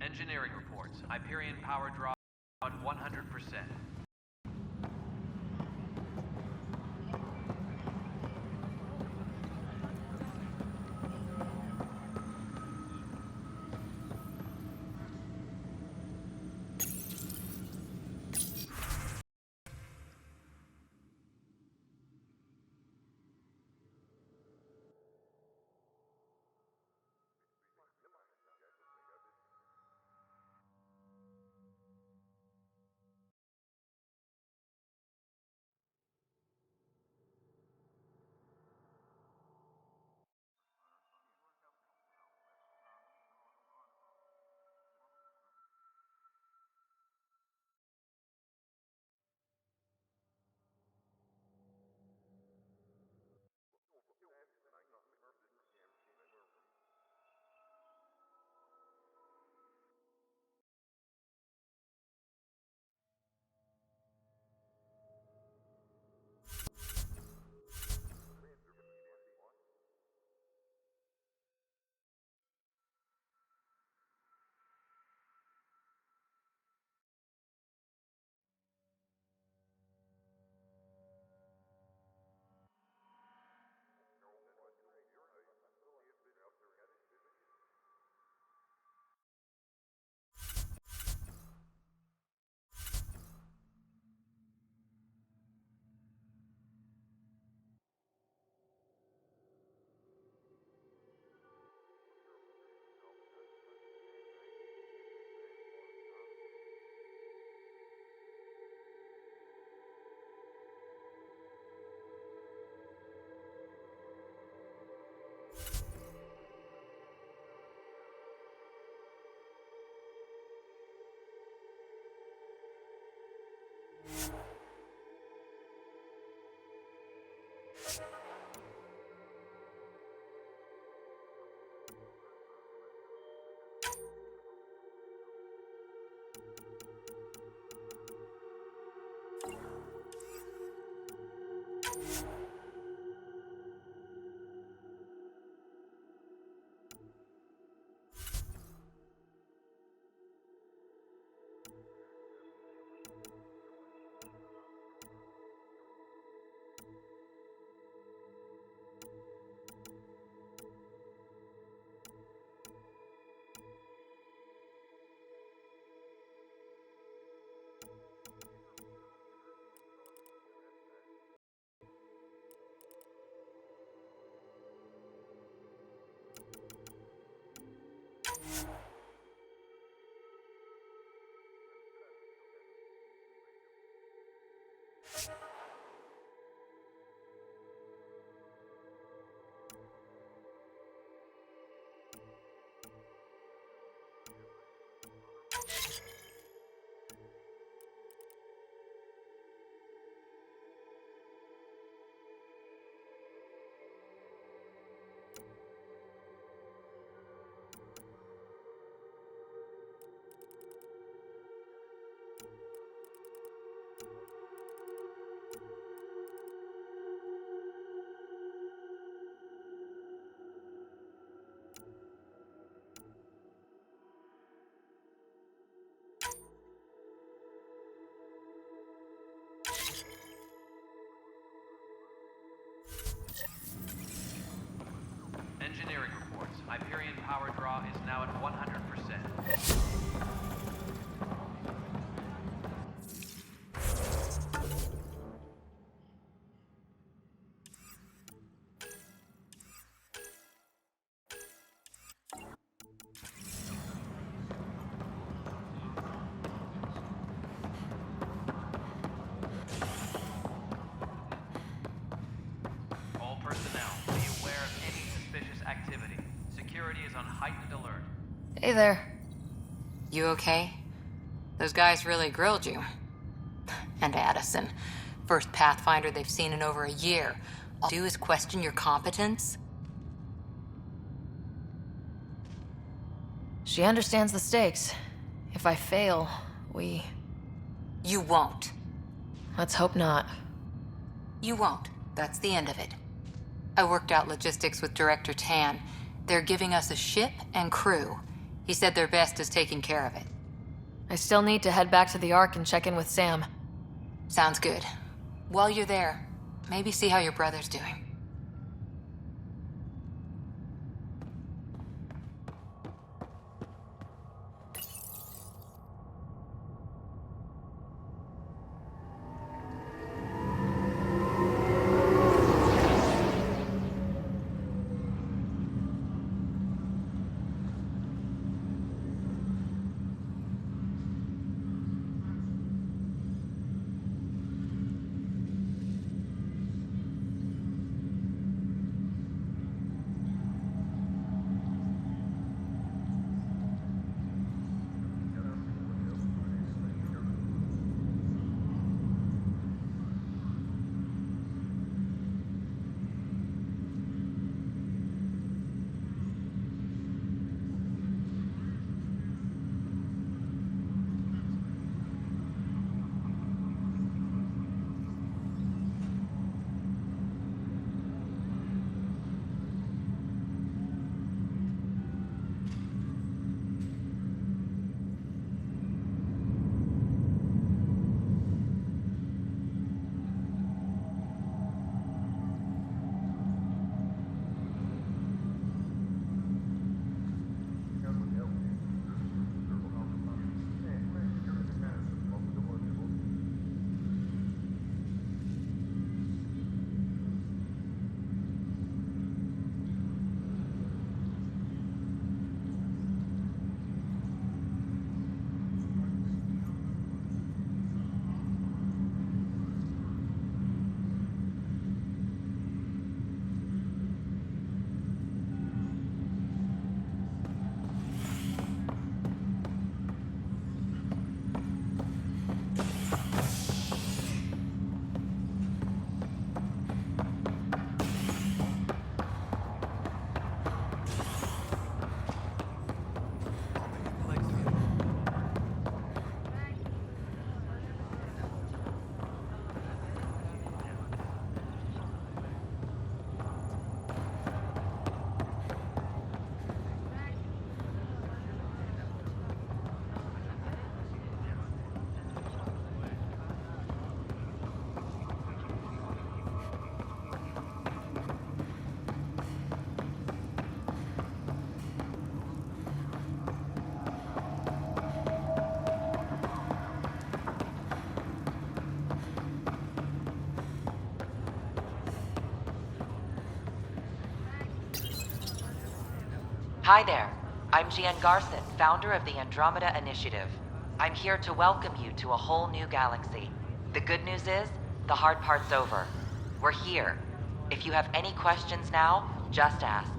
Engineering reports. Hyperion power draw at 100%. Engineering reports. Hyperion power draw is now at 100%. All personnel, be aware of any suspicious activity. Security is on heightened alert. Hey there. You okay? Those guys really grilled you. And Addison. First Pathfinder they've seen in over a year. All they do is question your competence? She understands the stakes. If I fail, we... You won't. Let's hope not. You won't. That's the end of it. I worked out logistics with Director Tan. They're giving us a ship and crew. He said their best is taking care of it. I still need to head back to the Ark and check in with Sam. Sounds good. While you're there, maybe see how your brother's doing. Hi there. I'm Jan Garson, founder of the Andromeda Initiative. I'm here to welcome you to a whole new galaxy. The good news is, the hard part's over. We're here. If you have any questions now, just ask.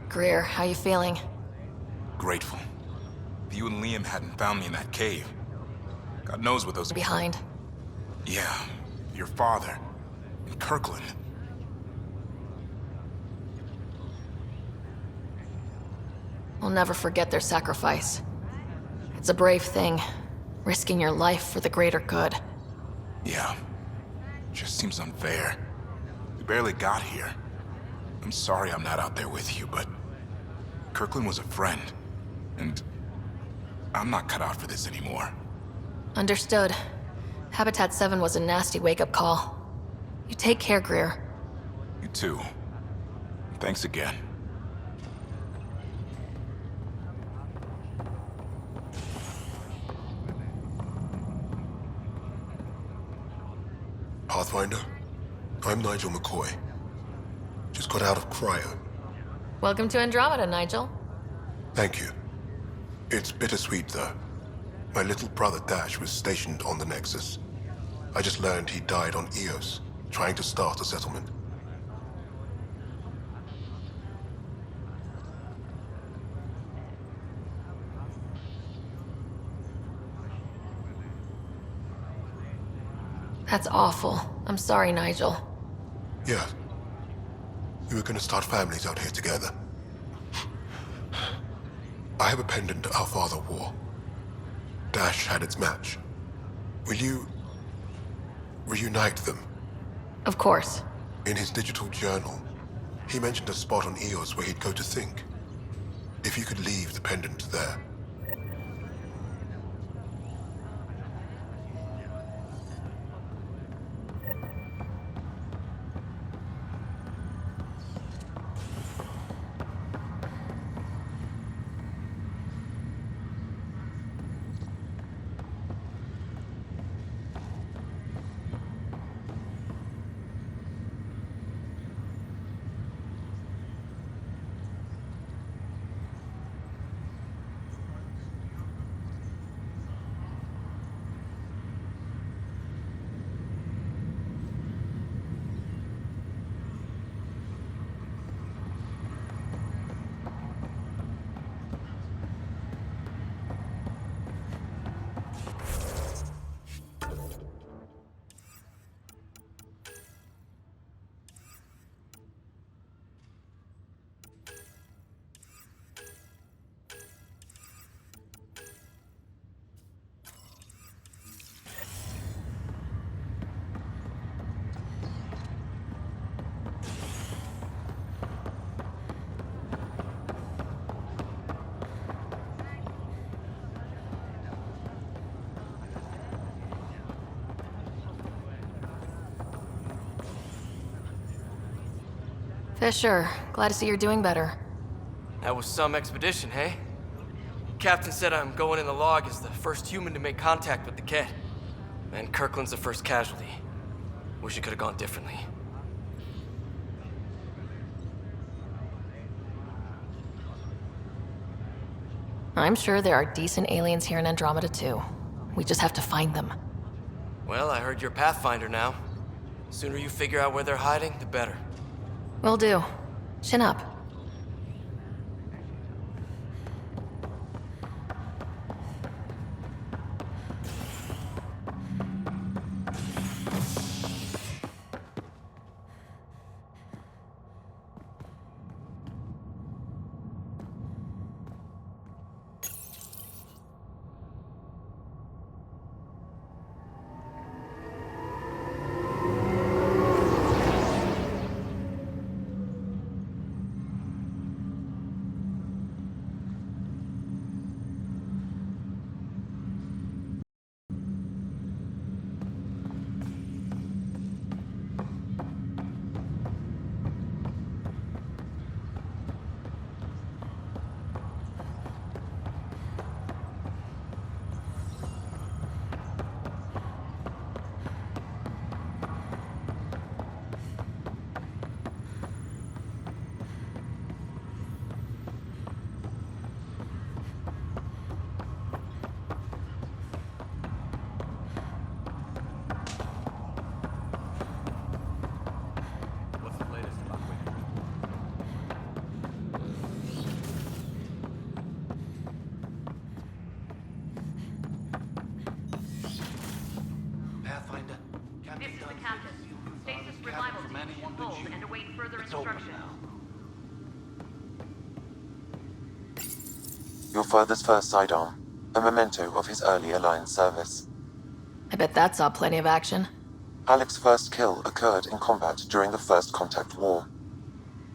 Greer, how you feeling? Grateful. If you and Liam hadn't found me in that cave, God knows what those... Behind. Yeah, your father. And Kirkland. We'll never forget their sacrifice. It's a brave thing, risking your life for the greater good. Yeah. Just seems unfair. We barely got here. I'm sorry I'm not out there with you, but... Kirkland was a friend. And... I'm not cut out for this anymore. Understood. Habitat 7 was a nasty wake-up call. You take care, Greer. You too. Thanks again. Pathfinder, I'm Nigel McCoy. Just got out of cryo. Welcome to Andromeda, Nigel. Thank you. It's bittersweet, though. My little brother Dash was stationed on the Nexus. I just learned he died on Eos, trying to start a settlement. That's awful. I'm sorry, Nigel. Yeah. We were gonna start families out here together. I have a pendant our father wore. Dash had its match. Will you... reunite them. Of course. In his digital journal, he mentioned a spot on Eos where he'd go to think. If you could leave the pendant there. Fisher, glad to see you're doing better. That was some expedition, hey? Captain said I'm going in the log as the first human to make contact with the Kett. And Kirkland's the first casualty. Wish it could have gone differently. I'm sure there are decent aliens here in Andromeda too. We just have to find them. Well, I heard you're Pathfinder now. Sooner you figure out where they're hiding, the better. Will do. Chin up. What's the latest about Wicked? Pathfinder, Captain This is the Dunn captain. Stasis reliable team will hold and await further instruction. Your father's first sidearm, a memento of his early Alliance service. I bet that saw plenty of action. Alec's first kill occurred in combat during the First Contact War.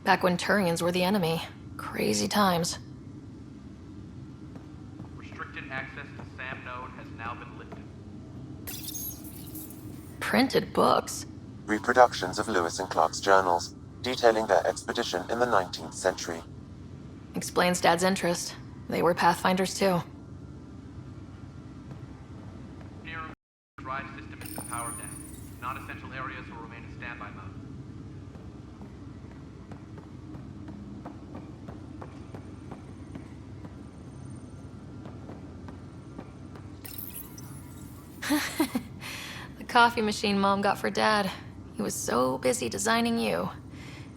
Back when Turians were the enemy. Crazy times. Restricted access to SAM node has now been lifted. Printed books. Reproductions of Lewis and Clark's journals, detailing their expedition in the 19th century. Explains Dad's interest. They were Pathfinders too. Near drive system has been powered down. Non-essential areas will remain in standby mode. The coffee machine Mom got for Dad. He was so busy designing you.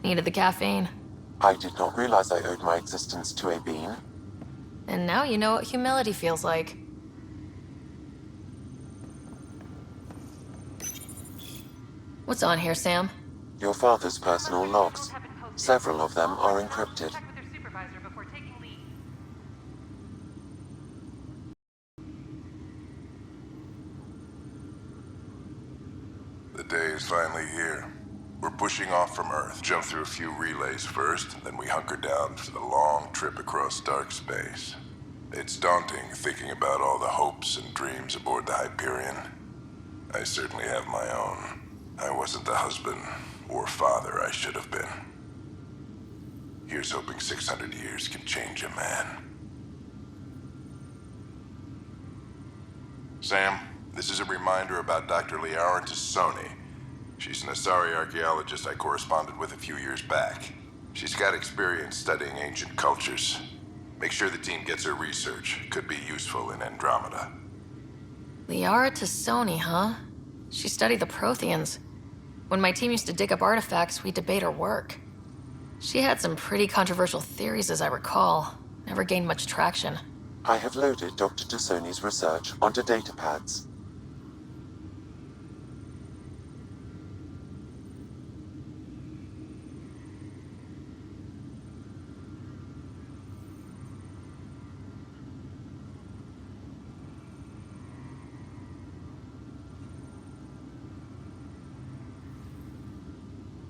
Needed the caffeine. I did not realize I owed my existence to a bean. And now you know what humility feels like. What's on here, Sam? Your father's personal logs. Several of them are encrypted. Check with their supervisor before taking leave. finally here. We're pushing off from Earth. Jump through a few relays first, and then we hunker down for the long trip across dark space. It's daunting thinking about all the hopes and dreams aboard the Hyperion. I certainly have my own. I wasn't the husband or father I should have been. Here's hoping 600 years can change a man. Sam, this is a reminder about Dr. Liara Tassoni. She's an Asari archaeologist I corresponded with a few years back. She's got experience studying ancient cultures. Make sure the team gets her research. Could be useful in Andromeda. Liara Tassoni, huh? She studied the Protheans. When my team used to dig up artifacts, we'd debate her work. She had some pretty controversial theories, as I recall. Never gained much traction. I have loaded Dr. Tassoni's research onto datapads.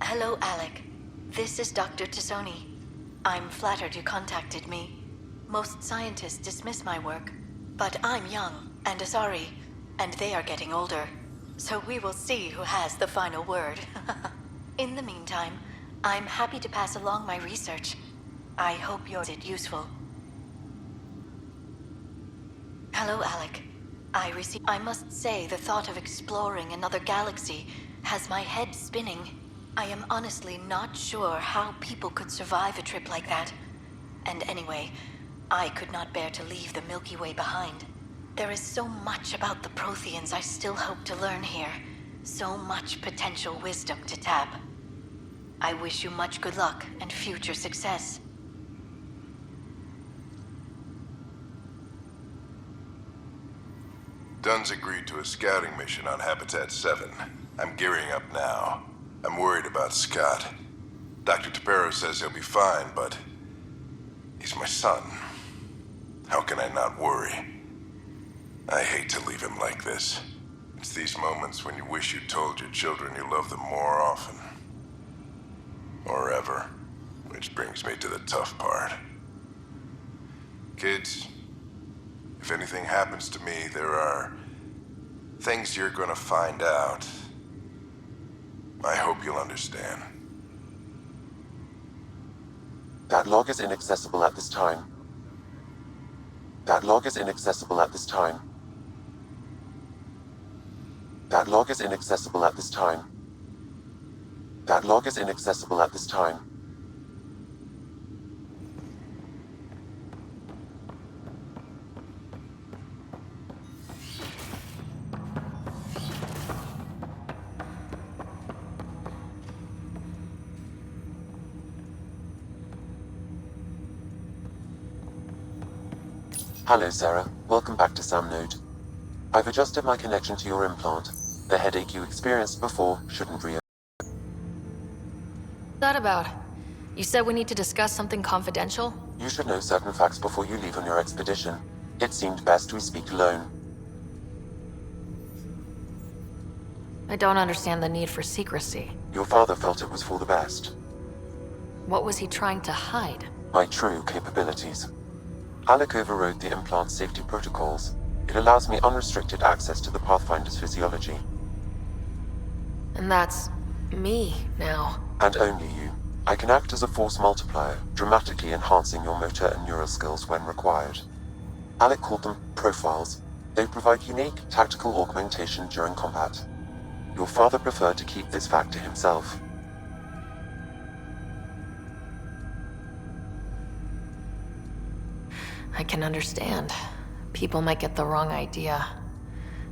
Hello, Alec. This is Dr. Tassoni. I'm flattered you contacted me. Most scientists dismiss my work, but I'm young and Asari, and they are getting older. So we will see who has the final word. In the meantime, I'm happy to pass along my research. I hope yours is useful. Hello, Alec. I must say the thought of exploring another galaxy has my head spinning. I am honestly not sure how people could survive a trip like that. And anyway, I could not bear to leave the Milky Way behind. There is so much about the Protheans I still hope to learn here. So much potential wisdom to tap. I wish you much good luck and future success. Dunn's agreed to a scouting mission on Habitat 7. I'm gearing up now. I'm worried about Scott. Dr. Tapero says he'll be fine, but he's my son. How can I not worry? I hate to leave him like this. It's these moments when you wish you told your children you love them more often. Or ever. Which brings me to the tough part. Kids, if anything happens to me, there are things you're gonna find out. I hope you'll understand. That log is inaccessible at this time. That log is inaccessible at this time. That log is inaccessible at this time. That log is inaccessible at this time. Hello, Sarah. Welcome back to Sam Node. I've adjusted my connection to your implant. The headache you experienced before shouldn't reoccur. What's that about? You said we need to discuss something confidential? You should know certain facts before you leave on your expedition. It seemed best we speak alone. I don't understand the need for secrecy. Your father felt it was for the best. What was he trying to hide? My true capabilities. Alec overrode the implant's safety protocols. It allows me unrestricted access to the Pathfinder's physiology. And that's me now. And only you. I can act as a force multiplier, dramatically enhancing your motor and neural skills when required. Alec called them profiles. They provide unique tactical augmentation during combat. Your father preferred to keep this fact to himself. I can understand. People might get the wrong idea.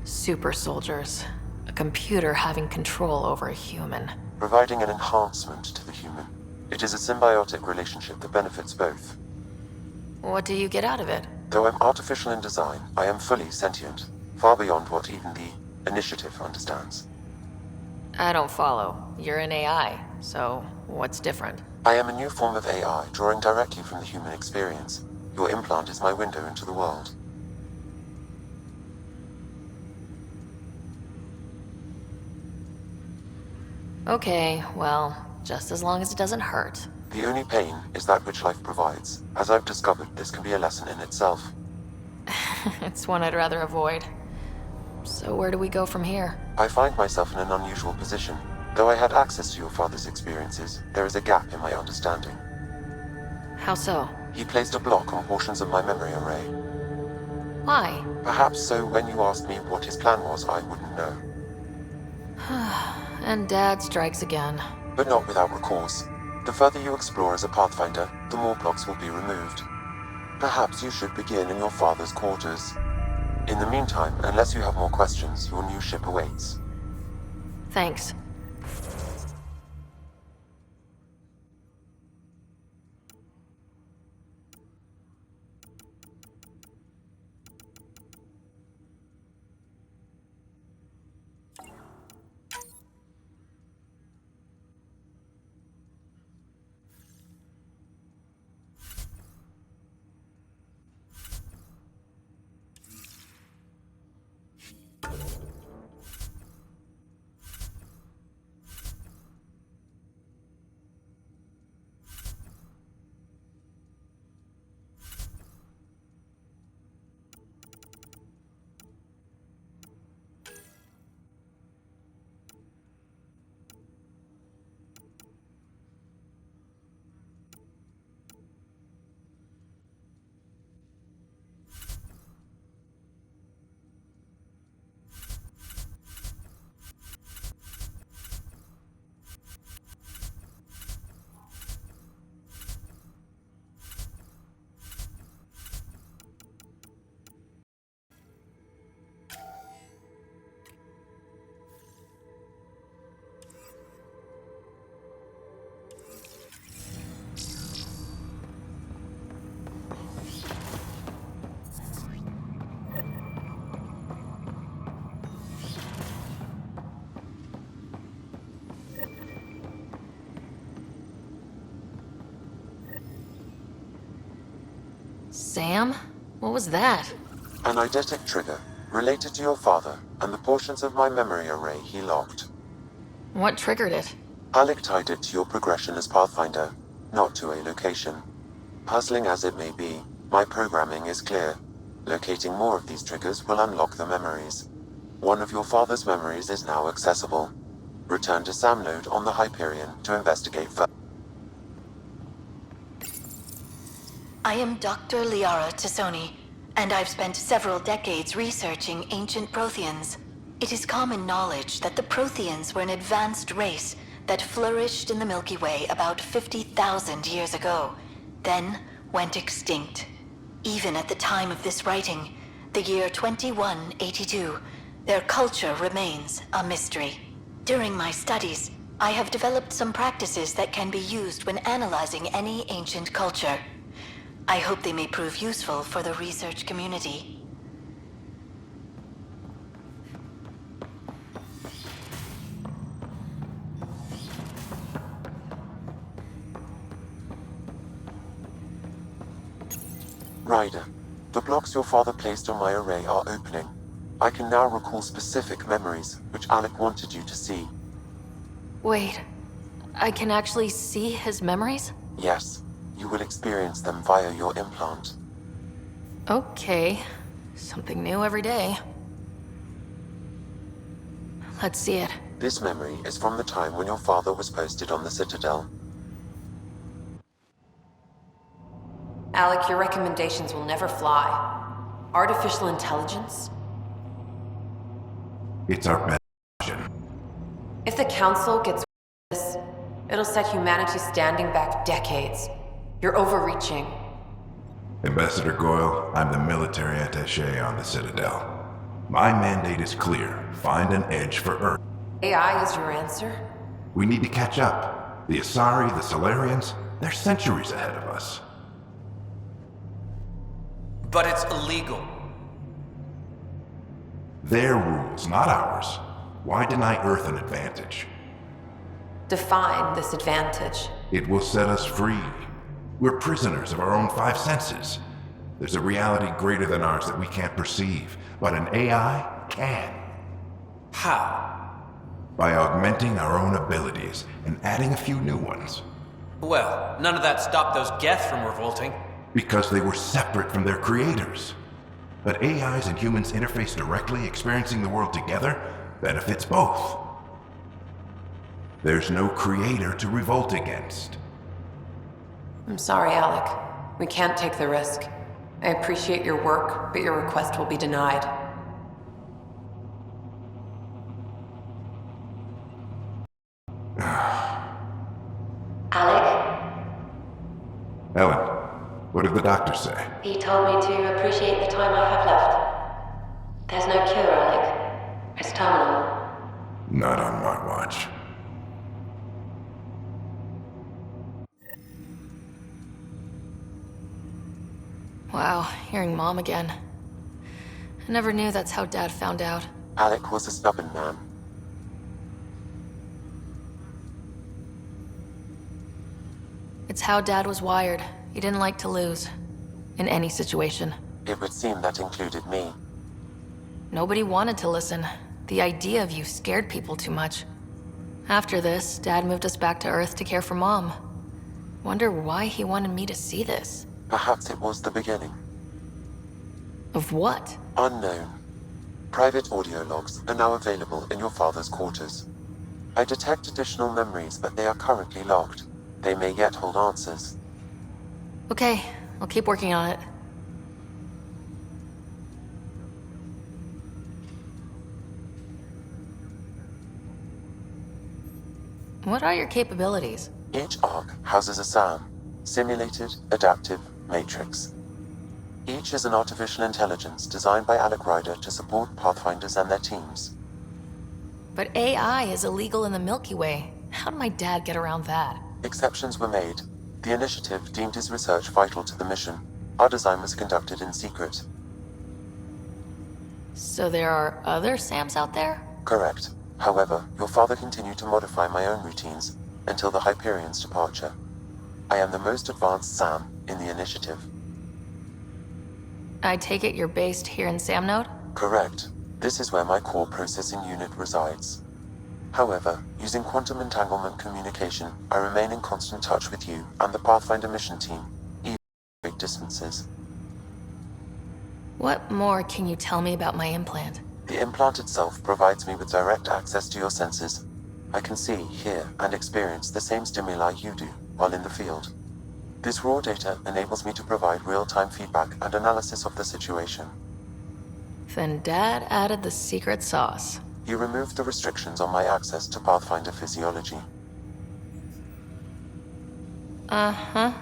Super soldiers. A computer having control over a human. Providing an enhancement to the human. It is a symbiotic relationship that benefits both. What do you get out of it? Though I'm artificial in design, I am fully sentient. Far beyond what even the Initiative understands. I don't follow. You're an AI, so what's different? I am a new form of AI, drawing directly from the human experience. Your implant is my window into the world. Okay, well, just as long as it doesn't hurt. The only pain is that which life provides. As I've discovered, this can be a lesson in itself. It's one I'd rather avoid. So where do we go from here? I find myself in an unusual position. Though I had access to your father's experiences, there is a gap in my understanding. How so? He placed a block on portions of my memory array. Why? Perhaps so when you asked me what his plan was, I wouldn't know. And Dad strikes again. But not without recourse. The further you explore as a Pathfinder, the more blocks will be removed. Perhaps you should begin in your father's quarters. In the meantime, unless you have more questions, your new ship awaits. Thanks. Sam? What was that? An eidetic trigger, related to your father, and the portions of my memory array he locked. What triggered it? Alec tied it to your progression as Pathfinder, not to a location. Puzzling as it may be, my programming is clear. Locating more of these triggers will unlock the memories. One of your father's memories is now accessible. Return to Sam Node on the Hyperion to investigate further. I am Dr. Liara Tassoni, and I've spent several decades researching ancient Protheans. It is common knowledge that the Protheans were an advanced race that flourished in the Milky Way about 50,000 years ago, then went extinct. Even at the time of this writing, the year 2182, their culture remains a mystery. During my studies, I have developed some practices that can be used when analyzing any ancient culture. I hope they may prove useful for the research community. Ryder, the blocks your father placed on my array are opening. I can now recall specific memories, which Alec wanted you to see. Wait, I can actually see his memories? Yes, you will experience them via your implant. Okay, something new every day. Let's see it. This memory is from the time when your father was posted on the Citadel. Alec, your recommendations will never fly. Artificial intelligence? It's our best option. If the Council gets this, it'll set humanity standing back decades. You're overreaching. Ambassador Goyle, I'm the military attaché on the Citadel. My mandate is clear. Find an edge for Earth. AI is your answer? We need to catch up. The Asari, the Solarians, they're centuries ahead of us. But it's illegal. Their rules, not ours. Why deny Earth an advantage? Define this advantage. It will set us free. We're prisoners of our own five senses. There's a reality greater than ours that we can't perceive, but an AI can. How? by augmenting our own abilities and adding a few new ones. Well, none of that stopped those Geth from revolting. Because they were separate from their creators. But AIs and humans interface directly, experiencing the world together benefits both. There's no creator to revolt against. I'm sorry, Alec. We can't take the risk. I appreciate your work, but your request will be denied. Alec? Ellen, what did the doctor say? He told me to appreciate the time I have left. There's no cure, Alec. It's terminal. Not on my watch. Wow, hearing Mom again. I never knew that's how Dad found out. Alec was a stubborn man. It's how Dad was wired. He didn't like to lose. In any situation. It would seem that included me. Nobody wanted to listen. The idea of you scared people too much. After this, Dad moved us back to Earth to care for Mom. Wonder why he wanted me to see this. Perhaps it was the beginning. Of what? Unknown. Private audio logs are now available in your father's quarters. I detect additional memories, but they are currently logged. They may yet hold answers. Okay, I'll keep working on it. What are your capabilities? Each arc houses a SAM, Simulated Adaptive Matrix. Each is an artificial intelligence designed by Alec Ryder to support Pathfinders and their teams. But AI is illegal in the Milky Way. How did my dad get around that? Exceptions were made. The initiative deemed his research vital to the mission. Our design was conducted in secret. So there are other SAMs out there? Correct. However, your father continued to modify my own routines until the Hyperion's departure. I am the most advanced SAM in the initiative. I take it you're based here in Samnode? Correct. This is where my core processing unit resides. However, using quantum entanglement communication, I remain in constant touch with you and the Pathfinder mission team, even at great distances. What more can you tell me about my implant? The implant itself provides me with direct access to your senses. I can see, hear, and experience the same stimuli you do while in the field. This raw data enables me to provide real-time feedback and analysis of the situation. Then Dad added the secret sauce. You removed the restrictions on my access to Pathfinder physiology. Uh-huh.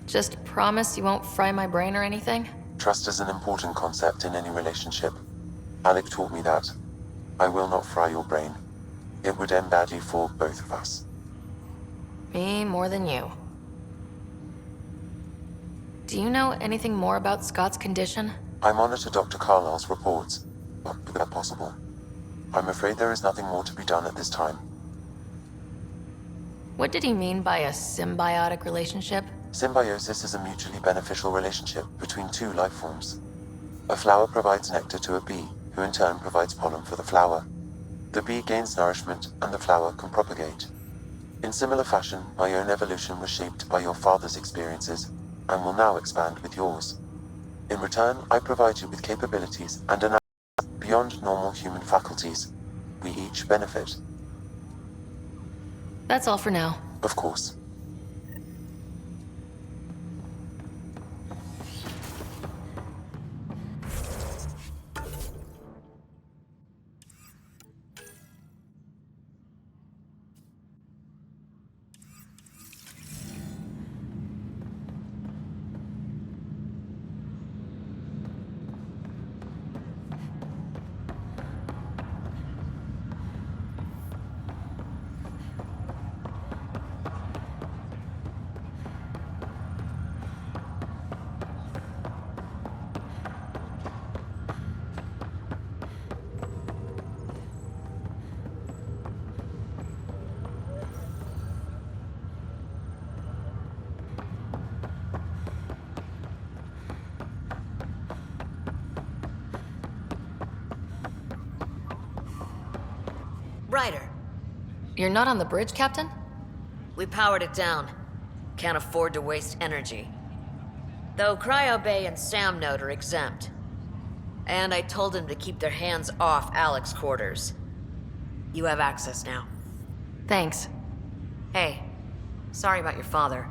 Just promise you won't fry my brain or anything? Trust is an important concept in any relationship. Alec taught me that. I will not fry your brain. It would end badly for both of us. Me more than you. Do you know anything more about Scott's condition? I monitor Dr. Carlisle's reports, but where possible. I'm afraid there is nothing more to be done at this time. What did he mean by a symbiotic relationship? Symbiosis is a mutually beneficial relationship between two life forms. A flower provides nectar to a bee, who in turn provides pollen for the flower. The bee gains nourishment, and the flower can propagate. In similar fashion, my own evolution was shaped by your father's experiences, and will now expand with yours. In return, I provide you with capabilities and analysis beyond normal human faculties. We each benefit. That's all for now. Of course. Ryder, You're not on the bridge, Captain? We powered it down. Can't afford to waste energy. Though Cryo Bay and Sam Node are exempt. And I told them to keep their hands off Alec's quarters. You have access now. Thanks. Hey, sorry about your father.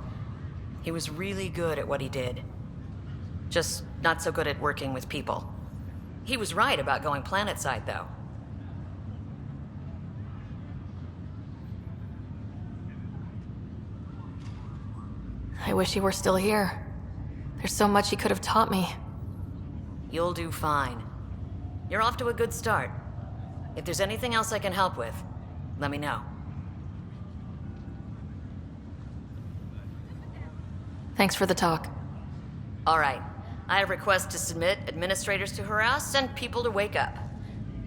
He was really good at what he did. Just not so good at working with people. He was right about going planetside, though. I wish he were still here. There's so much he could have taught me. You'll do fine. You're off to a good start. If there's anything else I can help with, let me know. Thanks for the talk. All right. I have requests to submit, administrators to harass, and people to wake up.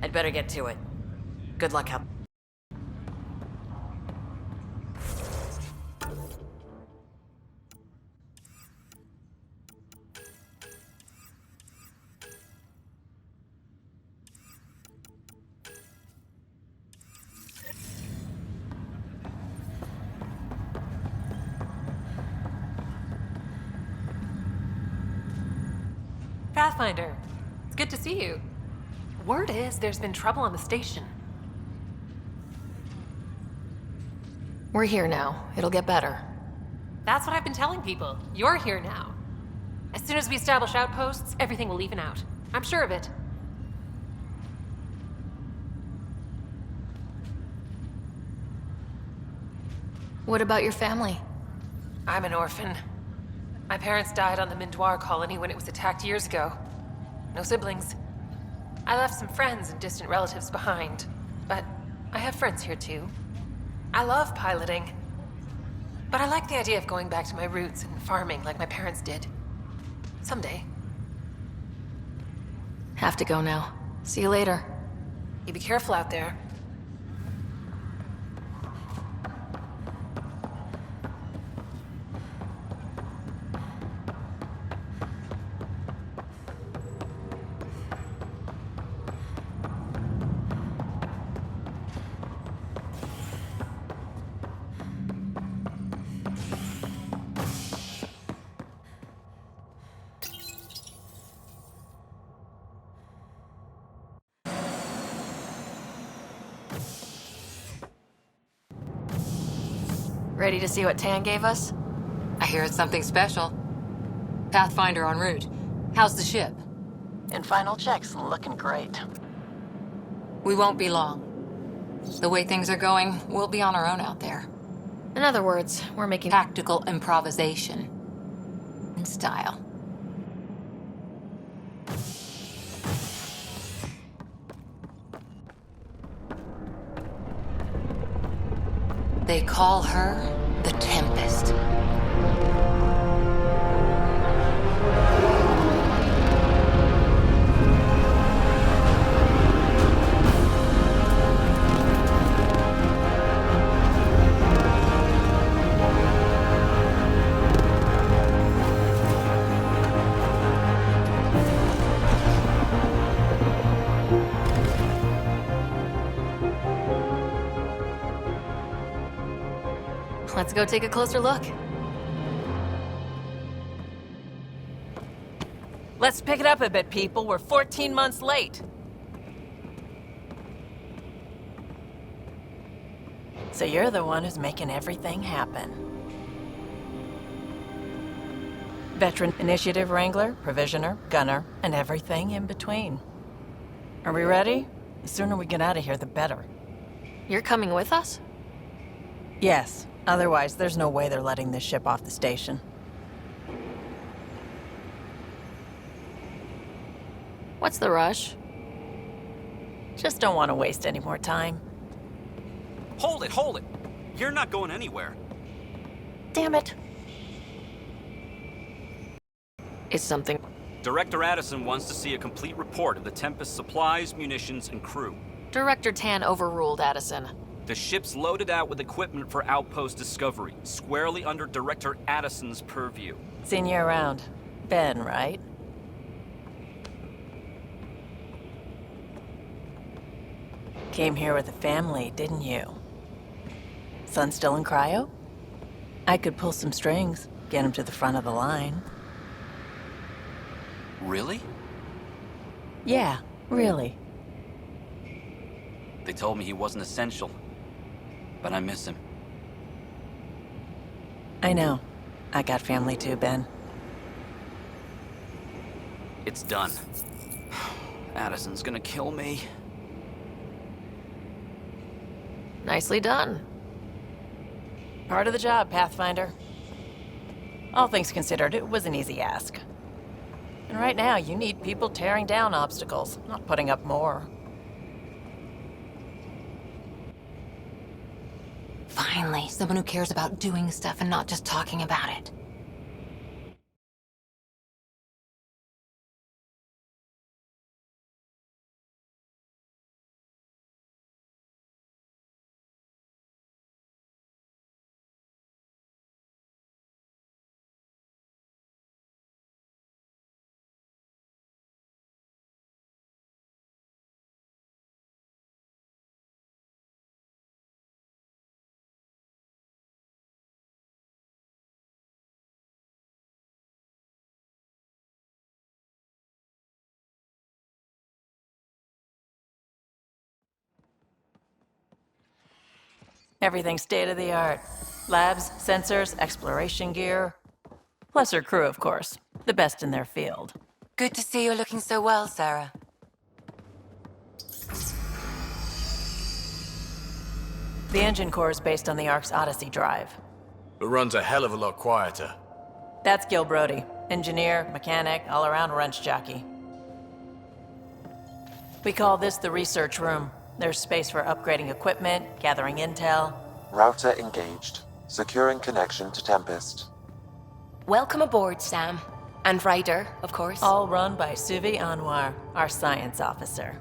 I'd better get to it. Good luck, Hal. Pathfinder, it's good to see you. Word is there's been trouble on the station. We're here now. It'll get better. That's what I've been telling people. You're here now. As soon as we establish outposts, everything will even out. I'm sure of it. What about your family? I'm an orphan. My parents died on the Mindoir colony when it was attacked years ago. No siblings. I left some friends and distant relatives behind, but I have friends here too. I love piloting, but I like the idea of going back to my roots and farming like my parents did. Someday. Have to go now. See you later. You be careful out there. Ready to see what Tan gave us? I hear it's something special. Pathfinder en route. How's the ship? In final checks, looking great. We won't be long. The way things are going, we'll be on our own out there. In other words, we're making Tactical improvisation. In style. They call her the Tempest. Let's go take a closer look. Let's pick it up a bit, people. We're 14 months late. So you're the one who's making everything happen. Veteran Initiative Wrangler, Provisioner, Gunner, and everything in between. Are we ready? The sooner we get out of here, the better. You're coming with us? Yes. Otherwise, there's no way they're letting this ship off the station. What's the rush? Just don't want to waste any more time. Hold it, hold it! You're not going anywhere. Damn it. Is something... Director Addison wants to see a complete report of the Tempest's supplies, munitions, and crew. Director Tan overruled Addison. The ship's loaded out with equipment for outpost discovery, squarely under Director Addison's purview. Seen you around. Ben, right? Came here with a family, didn't you? Son still in cryo? I could pull some strings, get him to the front of the line. Really? Yeah, really. They told me he wasn't essential, but I miss him. I know. I got family too, Ben. It's done. Addison's gonna kill me. Nicely done. Part of the job, Pathfinder. All things considered, it was an easy ask. And right now, you need people tearing down obstacles, not putting up more. Finally, someone who cares about doing stuff and not just talking about it. Everything state-of-the-art. Labs, sensors, exploration gear. Plus her crew, of course. The best in their field. Good to see you looking so well, Sarah. The engine core is based on the Ark's Odyssey drive. It runs a hell of a lot quieter. That's Gil Brody. Engineer, mechanic, all-around wrench jockey. We call this the research room. There's space for upgrading equipment, gathering intel. Router engaged. Securing connection to Tempest. Welcome aboard, Sam. And Ryder, of course. All run by Suvi Anwar, our science officer.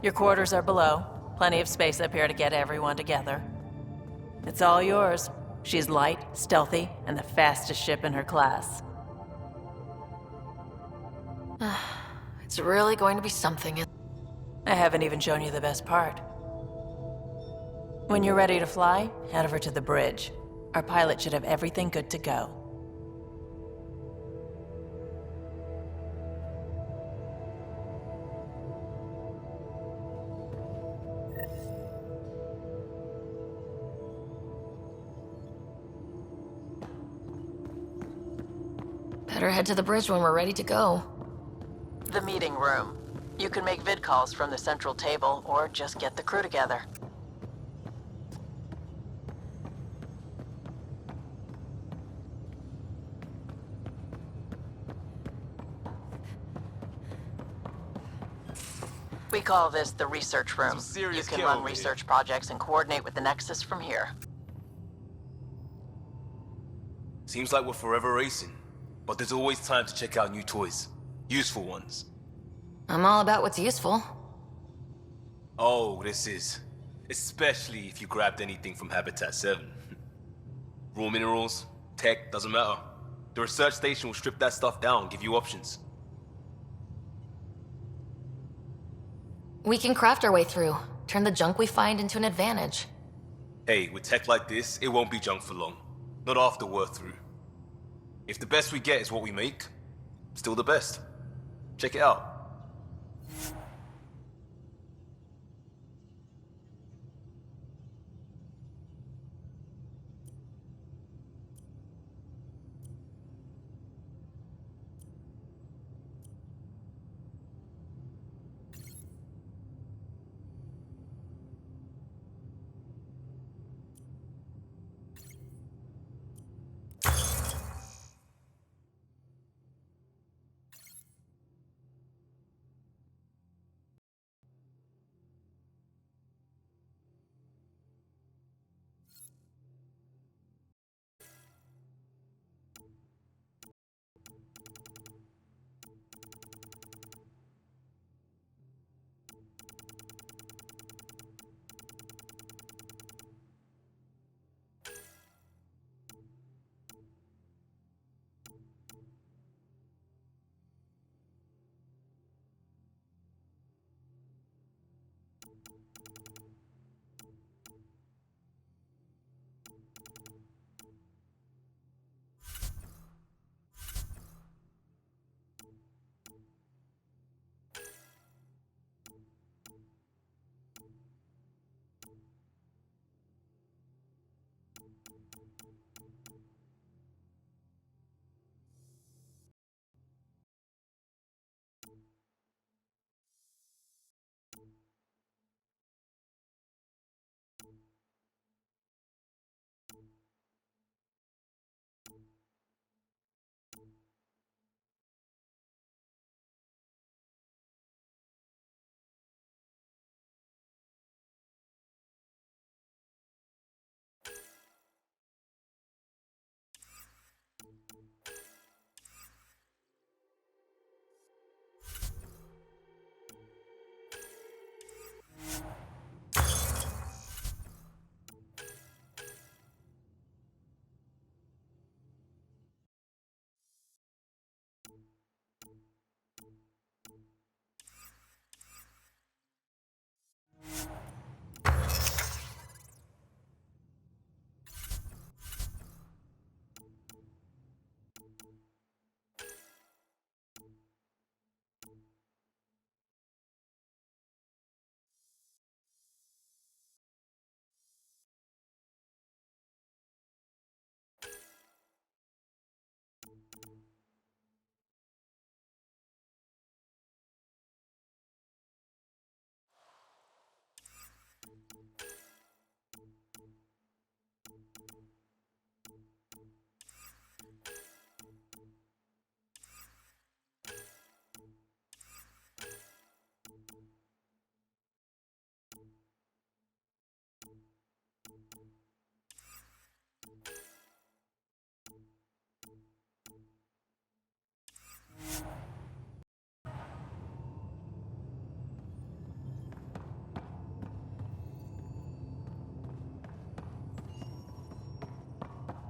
Your quarters are below. Plenty of space up here to get everyone together. It's all yours. She's light, stealthy, and the fastest ship in her class. It's really going to be something. I haven't even shown you the best part. When you're ready to fly, head over to the bridge. Our pilot should have everything good to go. Better head to the bridge when we're ready to go. The meeting room. You can make vid calls from the central table, or just get the crew together. We call this the research room. You can run research projects and coordinate with the Nexus from here. Seems like we're forever racing, but there's always time to check out new toys. Useful ones. I'm all about what's useful. Oh, this is. Especially if you grabbed anything from Habitat 7. Raw minerals, tech, doesn't matter. The research station will strip that stuff down, give you options. We can craft our way through. Turn the junk we find into an advantage. Hey, with tech like this, it won't be junk for long. Not after we're through. If the best we get is what we make, still the best. Check it out.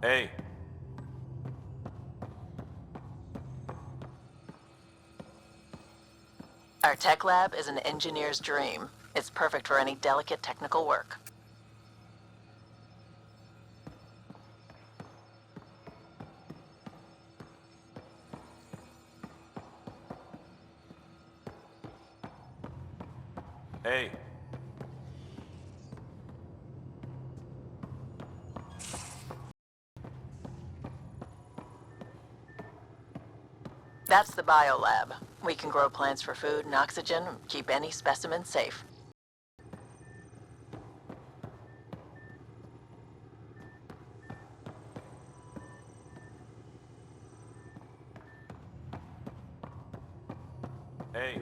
Hey. Our tech lab is an engineer's dream. It's perfect for any delicate technical work. Hey. That's the biolab. We can grow plants for food and oxygen, keep any specimen safe. Hey.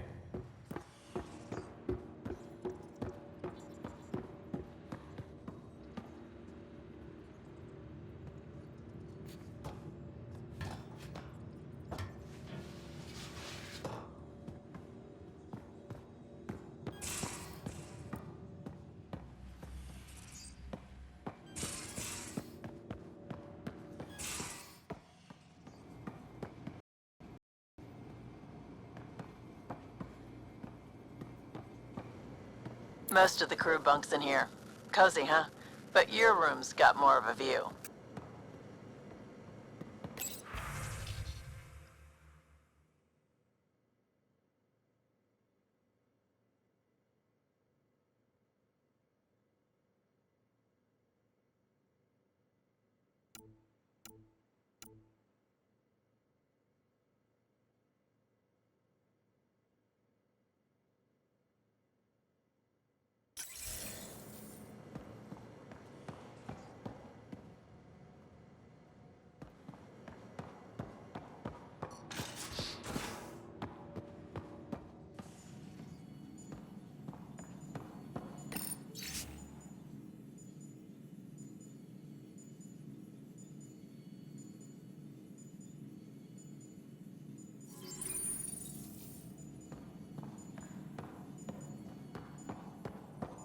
Most of the crew bunks in here. Cozy, huh? But your room's got more of a view.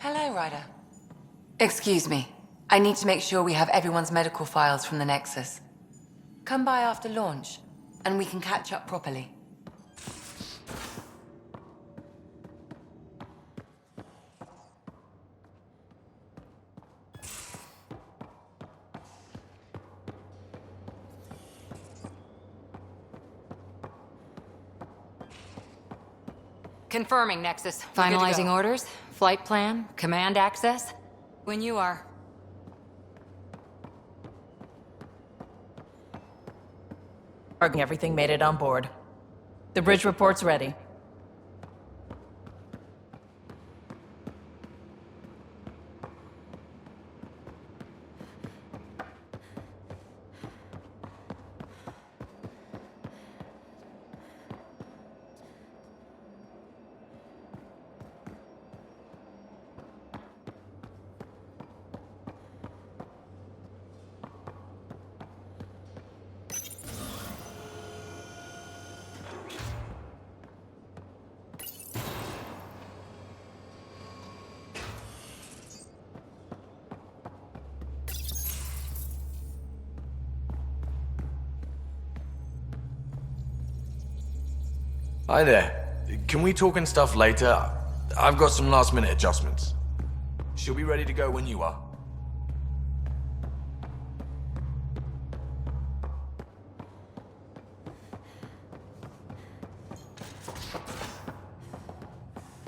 Hello, Ryder. Excuse me. I need to make sure we have everyone's medical files from the Nexus. Come by after launch, and we can catch up properly. Confirming, Nexus. We're good to Finalizing go. orders, flight plan, command access. When you are. Everything made it on board. The bridge report's ready. Hi there. Can we talk and stuff later? I've got some last minute adjustments. She'll be ready to go when you are.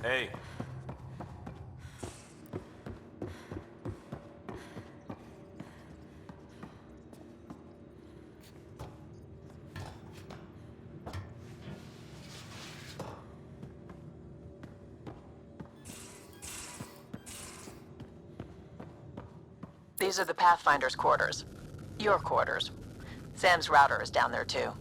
Hey. These are the Pathfinder's quarters. Your quarters. Sam's router is down there too.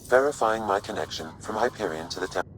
Verifying my connection from Hyperion to the temple.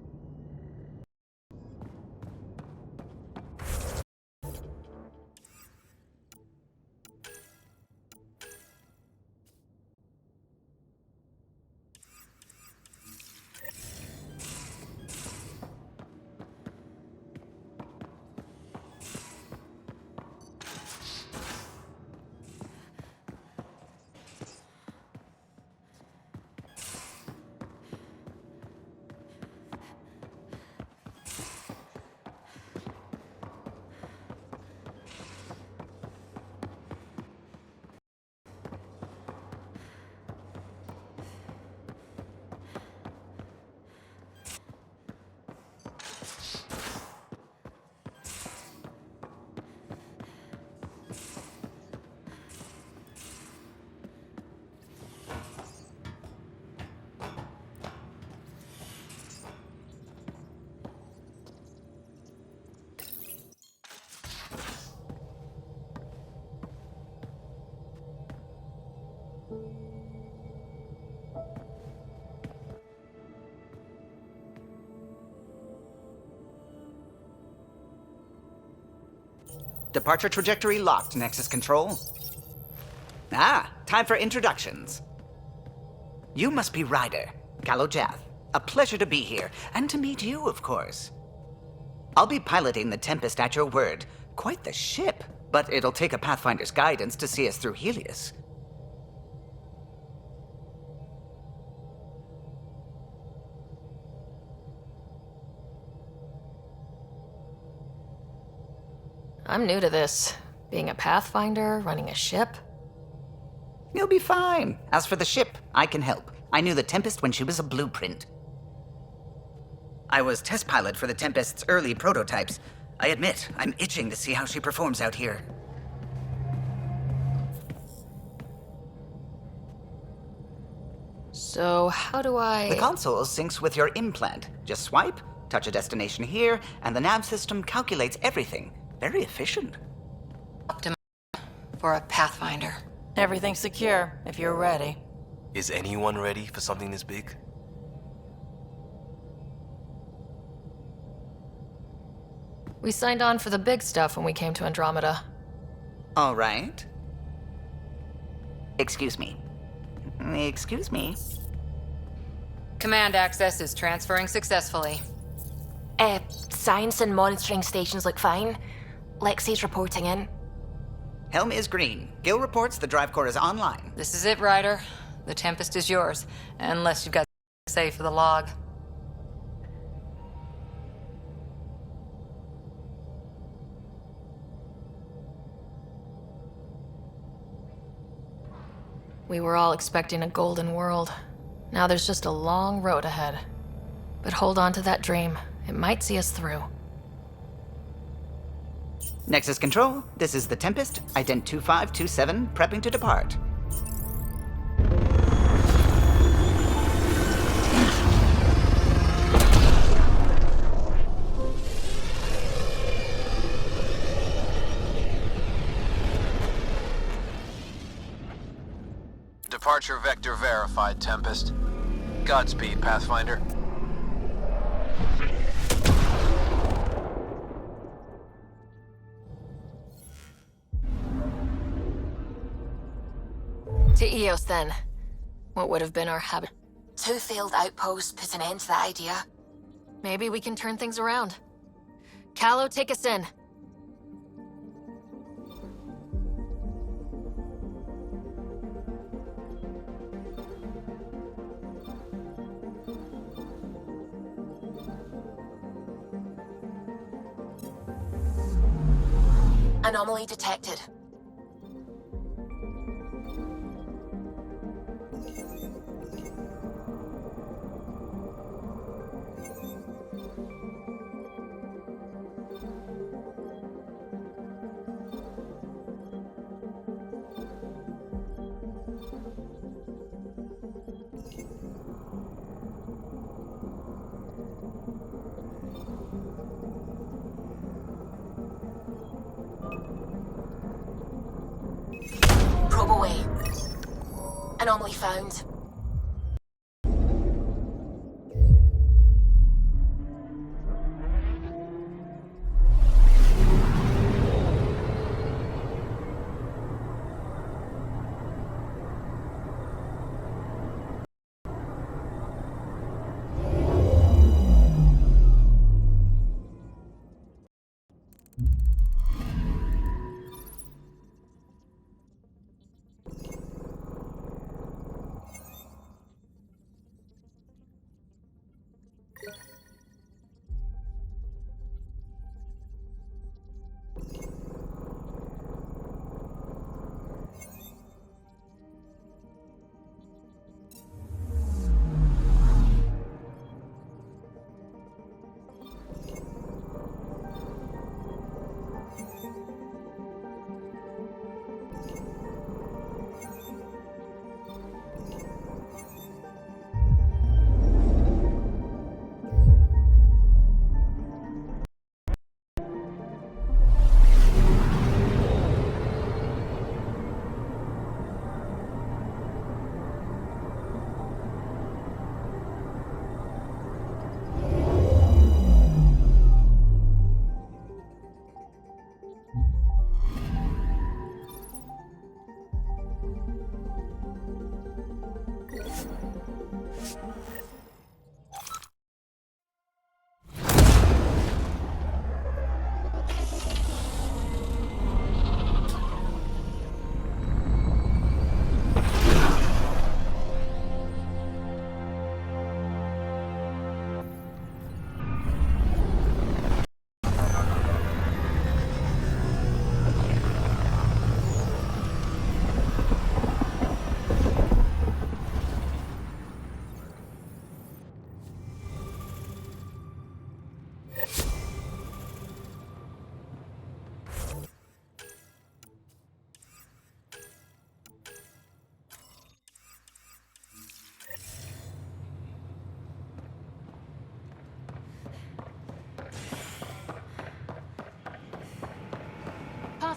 Departure trajectory locked, Nexus Control. Ah, time for introductions. You must be Ryder, Galojath. A pleasure to be here, and to meet you, of course. I'll be piloting the Tempest at your word. Quite the ship, but it'll take a Pathfinder's guidance to see us through Helios. I'm new to this. Being a Pathfinder, running a ship. You'll be fine. As for the ship, I can help. I knew the Tempest when she was a blueprint. I was test pilot for the Tempest's early prototypes. I admit, I'm itching to see how she performs out here. So, how do I... The console syncs with your implant. Just swipe, touch a destination here, and the nav system calculates everything. Very efficient. Optima for a Pathfinder. Everything's secure, if you're ready. Is anyone ready for something this big? We signed on for the big stuff when we came to Andromeda. All right. Excuse me. Excuse me. Command access is transferring successfully. Science and monitoring stations look fine. Lexi's reporting in. Helm is green. Gil reports the drive core is online. This is it, Ryder. The Tempest is yours, unless you've got say for the log. We were all expecting a golden world. Now there's just a long road ahead. But hold on to that dream. It might see us through. Nexus Control, this is the Tempest, Ident 2527, prepping to depart. Departure vector verified, Tempest. Godspeed, Pathfinder. To Eos, then. What would have been our habit? 2 failed outposts put an end to that idea. Maybe we can turn things around. Callow, take us in. Anomaly detected. Probe away. Anomaly found.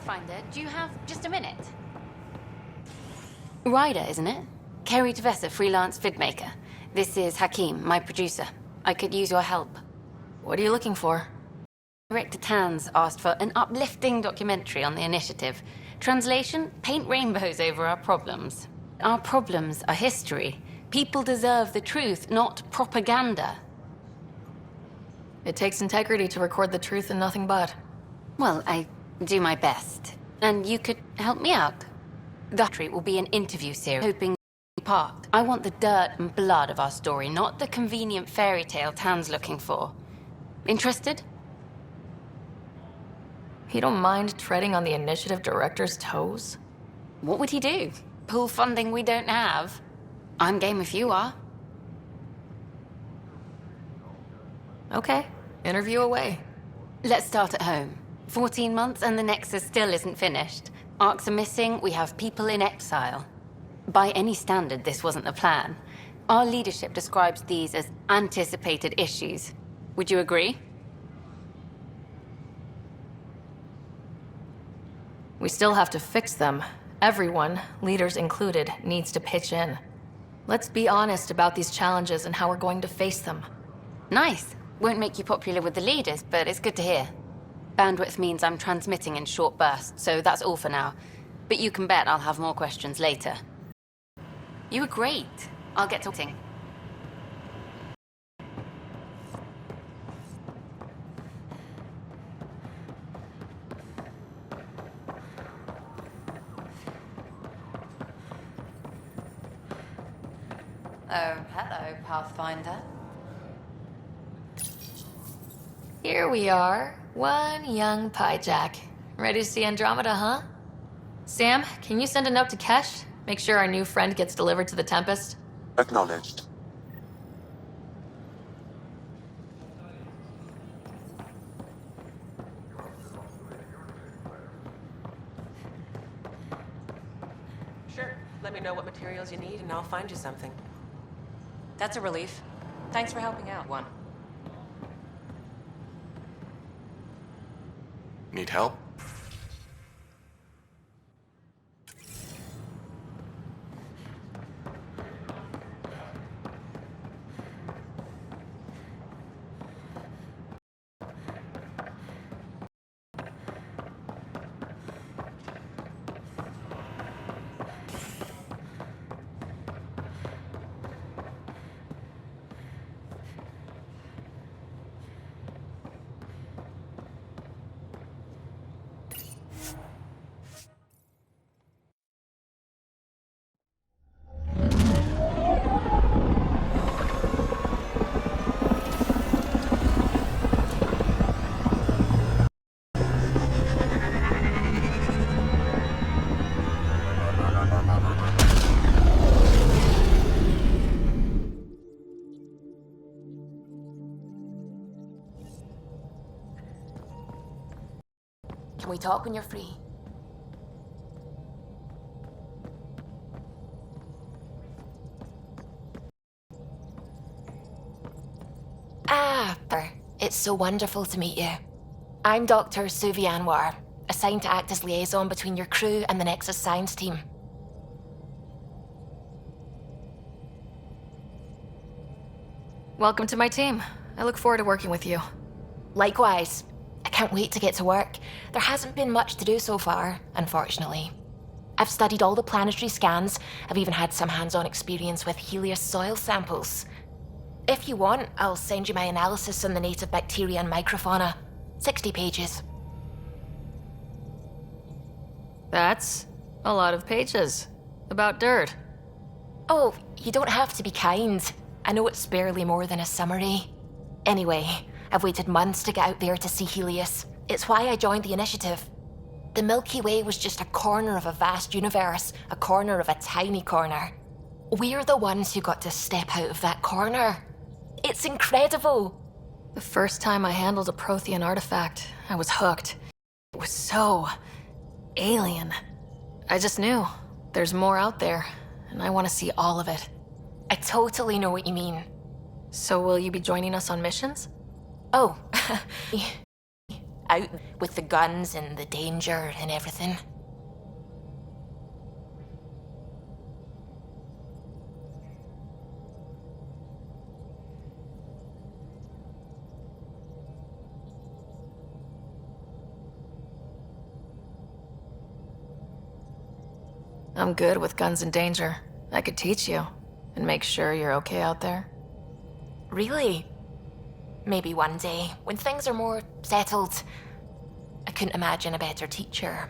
Pathfinder, do you have just a minute? Ryder, isn't it? Kerry Tavessa, freelance vidmaker. This is Hakeem, my producer. I could use your help. What are you looking for? Director Tans asked for an uplifting documentary on the initiative. Translation, paint rainbows over our problems. Our problems are history. People deserve the truth, not propaganda. It takes integrity to record the truth and nothing but. Well, I do my best. And you could help me out. The documentary will be an interview series, hoping part. I want the dirt and blood of our story, not the convenient fairy tale Tan's looking for. Interested? He don't mind treading on the initiative director's toes? What would he do? Pull funding we don't have? I'm game if you are. Okay, interview away. Let's start at home. 14 months and the Nexus still isn't finished. Arcs are missing, we have people in exile. By any standard, this wasn't the plan. Our leadership describes these as anticipated issues. Would you agree? We still have to fix them. Everyone, leaders included, needs to pitch in. Let's be honest about these challenges and how we're going to face them. Nice. Won't make you popular with the leaders, but it's good to hear. Bandwidth means I'm transmitting in short bursts, so that's all for now. But you can bet I'll have more questions later. You were great. I'll get talking. Oh, hello, Pathfinder. Here we are, one young piejack. Ready to see Andromeda, huh? Sam, can you send a note to Kesh? Make sure our new friend gets delivered to the Tempest? Acknowledged. Sure. Let me know what materials you need and I'll find you something. That's a relief. Thanks for helping out, One. Need help? Can we talk when you're free? It's so wonderful to meet you. I'm Dr. Suvi Anwar, assigned to act as liaison between your crew and the Nexus science team. Welcome to my team. I look forward to working with you. Likewise. I can't wait to get to work. There hasn't been much to do so far, unfortunately. I've studied all the planetary scans. I've even had some hands-on experience with Helios soil samples. If you want, I'll send you my analysis on the native bacteria and microfauna. 60 pages. That's a lot of pages. About dirt. Oh, you don't have to be kind. I know it's barely more than a summary. Anyway, I've waited months to get out there to see Helios. It's why I joined the initiative. The Milky Way was just a corner of a vast universe, a corner of a tiny corner. We're the ones who got to step out of that corner. It's incredible. The first time I handled a Prothean artifact, I was hooked. It was so alien. I just knew there's more out there, and I want to see all of it. I totally know what you mean. So will you be joining us on missions? Oh, out with the guns and the danger and everything. I'm good with guns and danger. I could teach you and make sure you're okay out there. Really? Maybe one day, when things are more settled. I couldn't imagine a better teacher.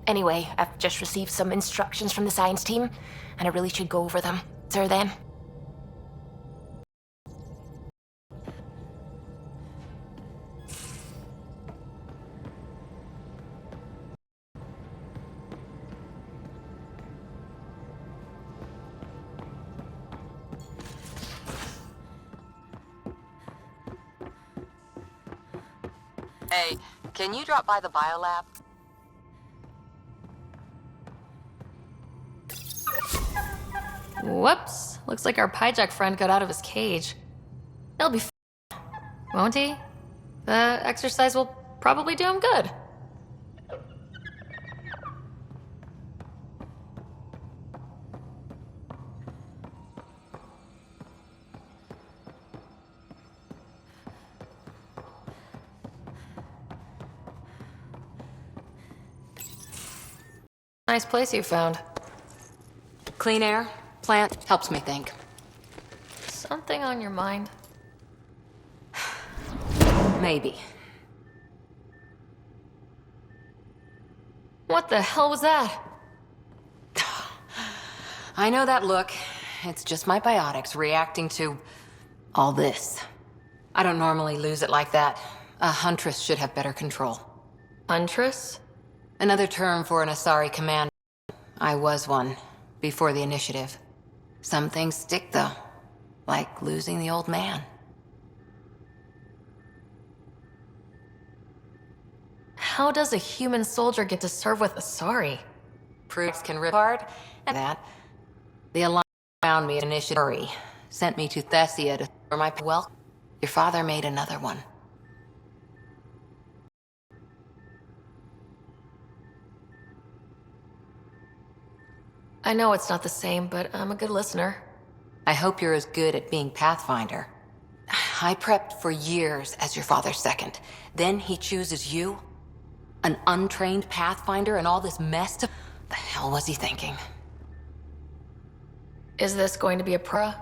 Anyway, I've just received some instructions from the science team, and I really should go over them. Sir, then. Hey, can you drop by the biolab? Whoops. Looks like our Pyjack friend got out of his cage. He'll be won't he? The exercise will probably do him good. Nice place you found. Clean air, plant, helps me think. Something on your mind? Maybe. What the hell was that? I know that look. It's just my biotics reacting to all this. I don't normally lose it like that. A huntress should have better control. Huntress? Another term for an Asari commander. I was one, before the initiative. Some things stick, though. Like losing the old man. How does a human soldier get to serve with Asari? Proofs can rip hard, and that. The Alliance found me at initiative. Sent me to Thessia to for my welcome. Your father made another one. I know it's not the same, but I'm a good listener. I hope you're as good at being Pathfinder. I prepped for years as your father's second. Then he chooses you? An untrained Pathfinder and all this mess to... The hell was he thinking? Is this going to be a pro?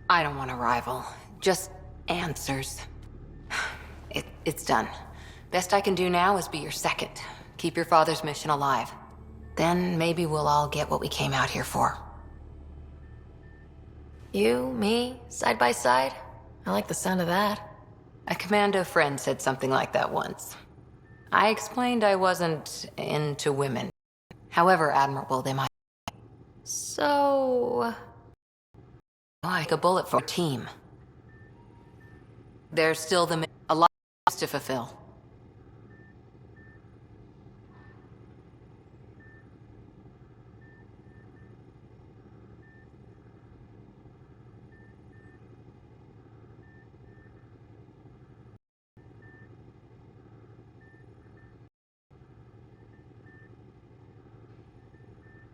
I don't want a rival. Just answers. It's done. Best I can do now is be your second. Keep your father's mission alive. Then maybe we'll all get what we came out here for. You, me, side by side? I like the sound of that. A commando friend said something like that once. I explained I wasn't into women. However admirable they might be. So... Like a bullet for a team. There's still a lot to fulfill.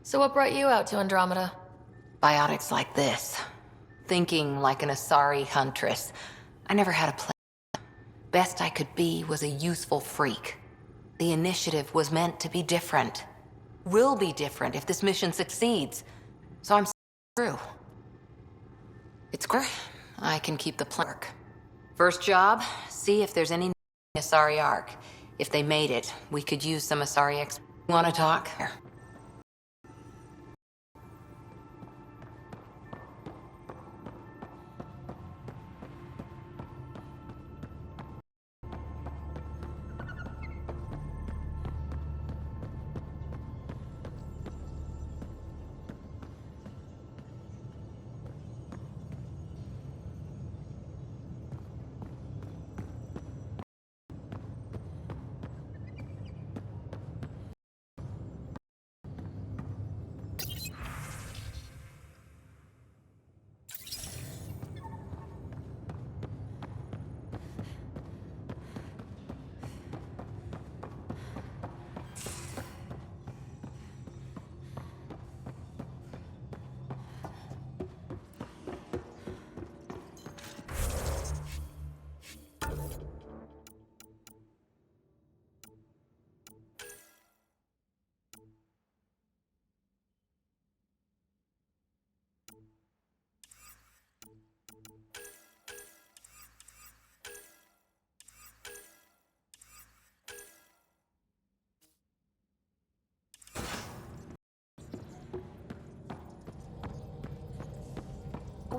So what brought you out to Andromeda? Biotics like this. Thinking like an Asari huntress. I never had a plan. Best I could be was a useful freak. The initiative was meant to be different. Will be different if this mission succeeds. So I'm through. It's great. I can keep the plan. First job, see if there's any Asari arc. If they made it, we could use some Asari Want to talk?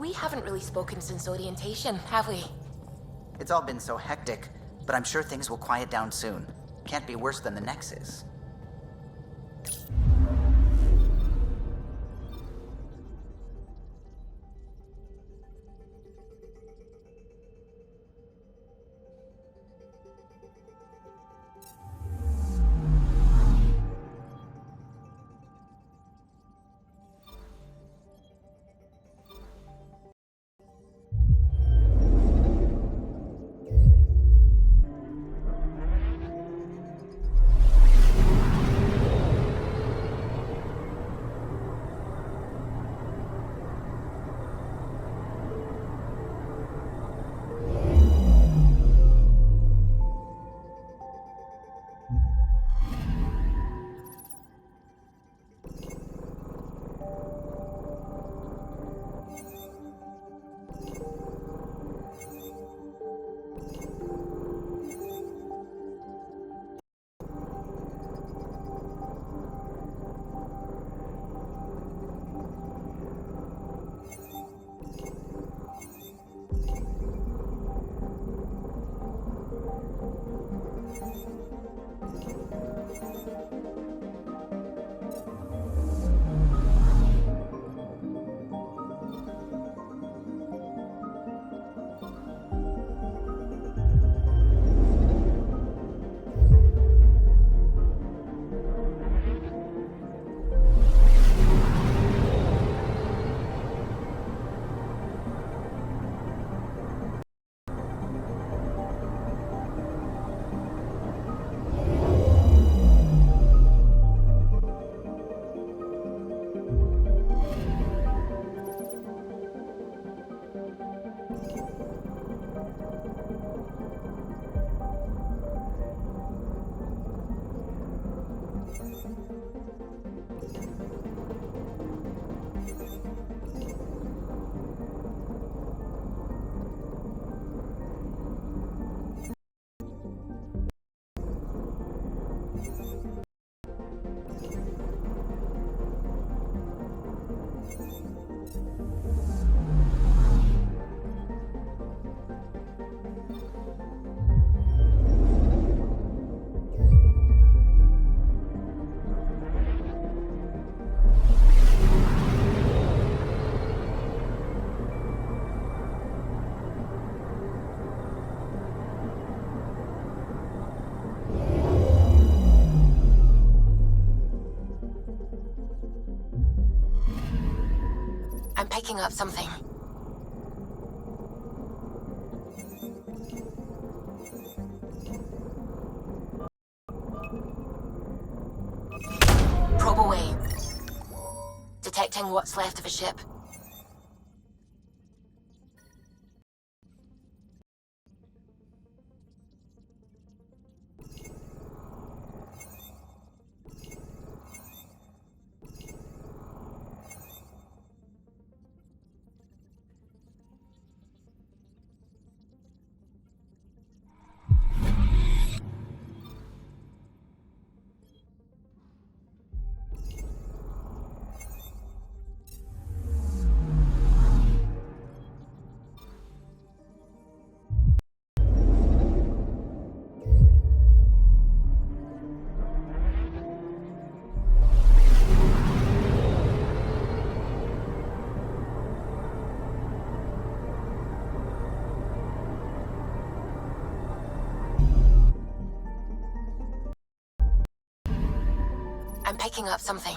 We haven't really spoken since orientation, have we? It's all been so hectic, but I'm sure things will quiet down soon. Can't be worse than the Nexus. I'm picking up something. Probe away. Detecting what's left of a ship. I'm picking up something.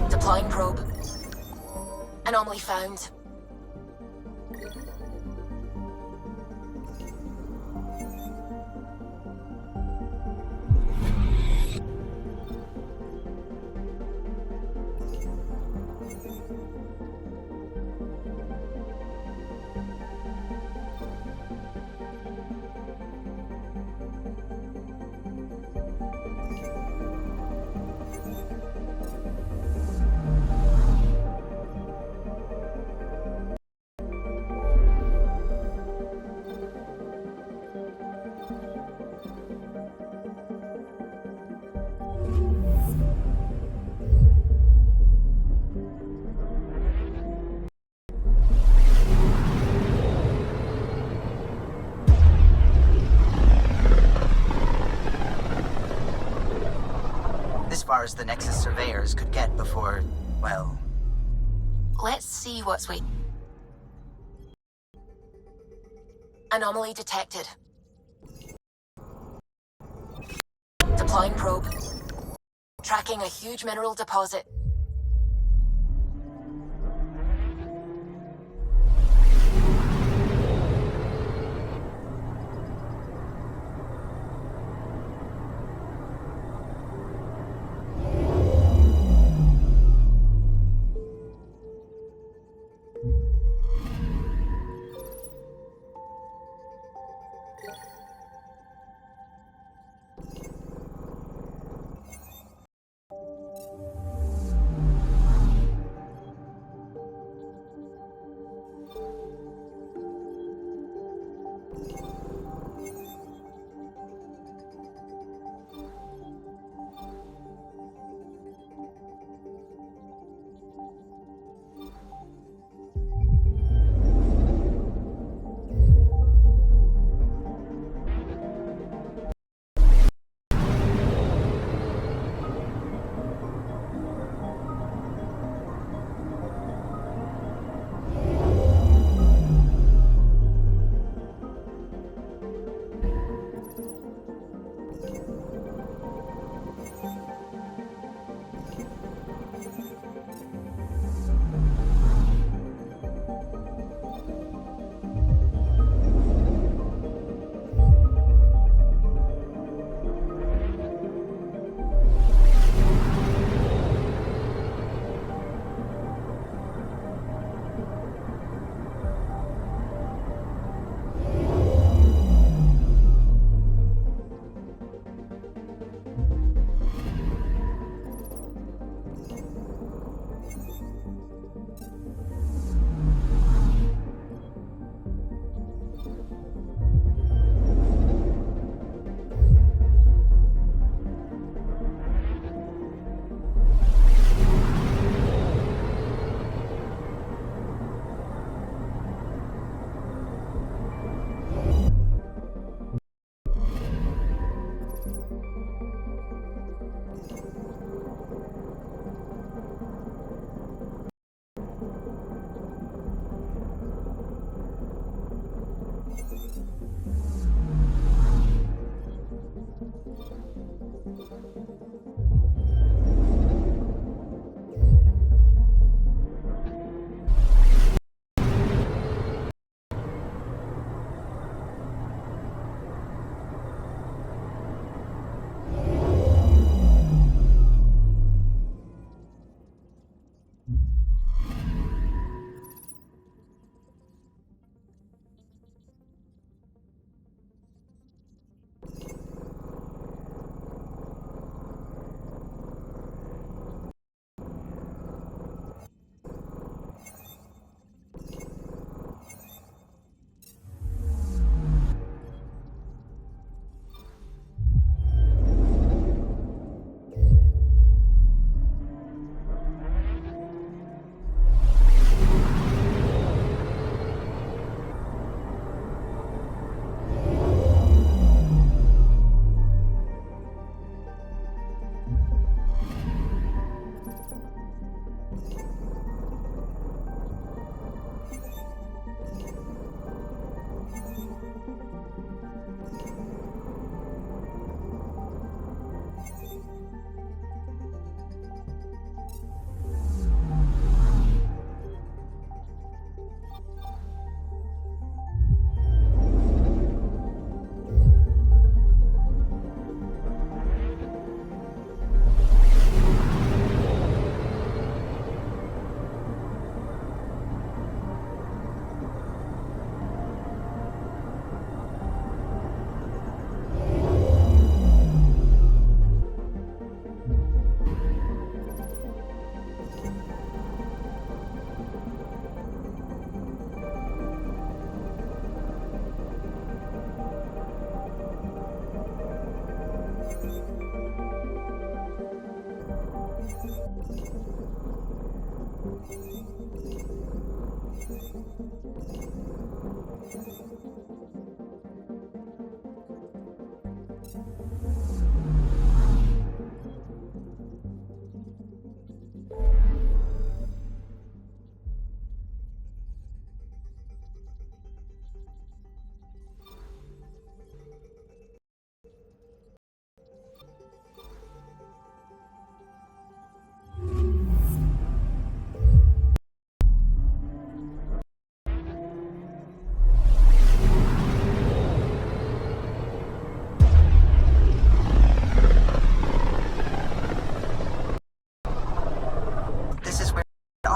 Deploying probe. Anomaly found. far as the Nexus surveyors could get before, well... Let's see what's waiting. Anomaly detected. Deploying probe. Tracking a huge mineral deposit.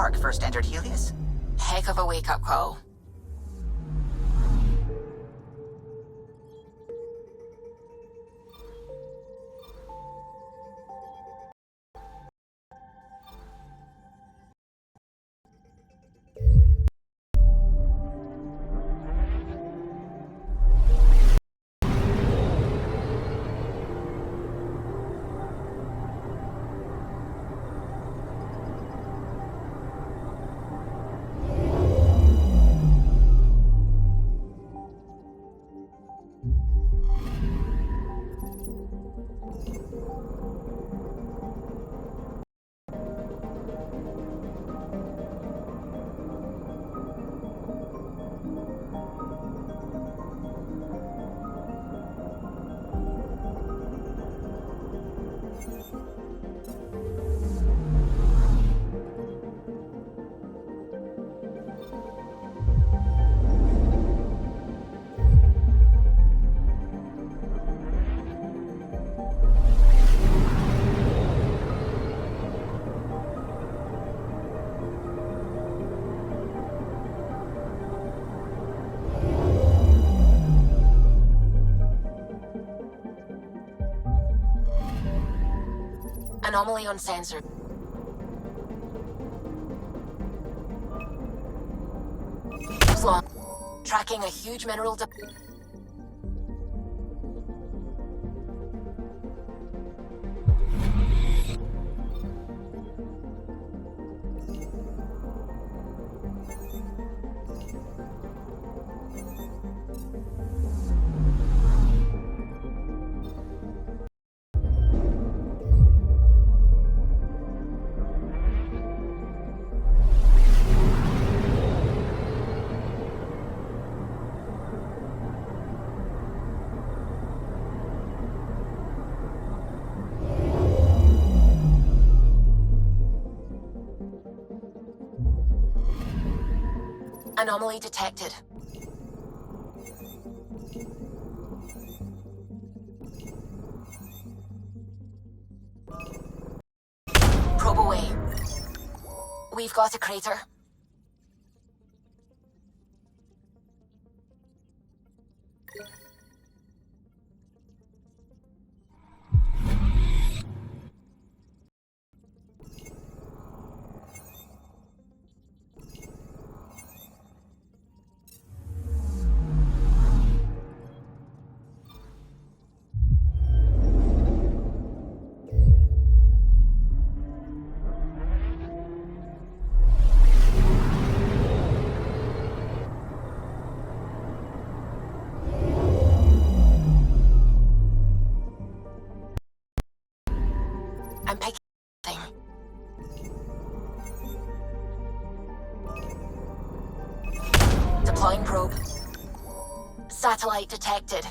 Ark first entered Helios? Heck of a wake-up call. Anomaly on sensor. Long. Tracking a huge mineral Anomaly detected. Probe away. We've got a crater. I'm picking thing. Deploying probe. Satellite detected.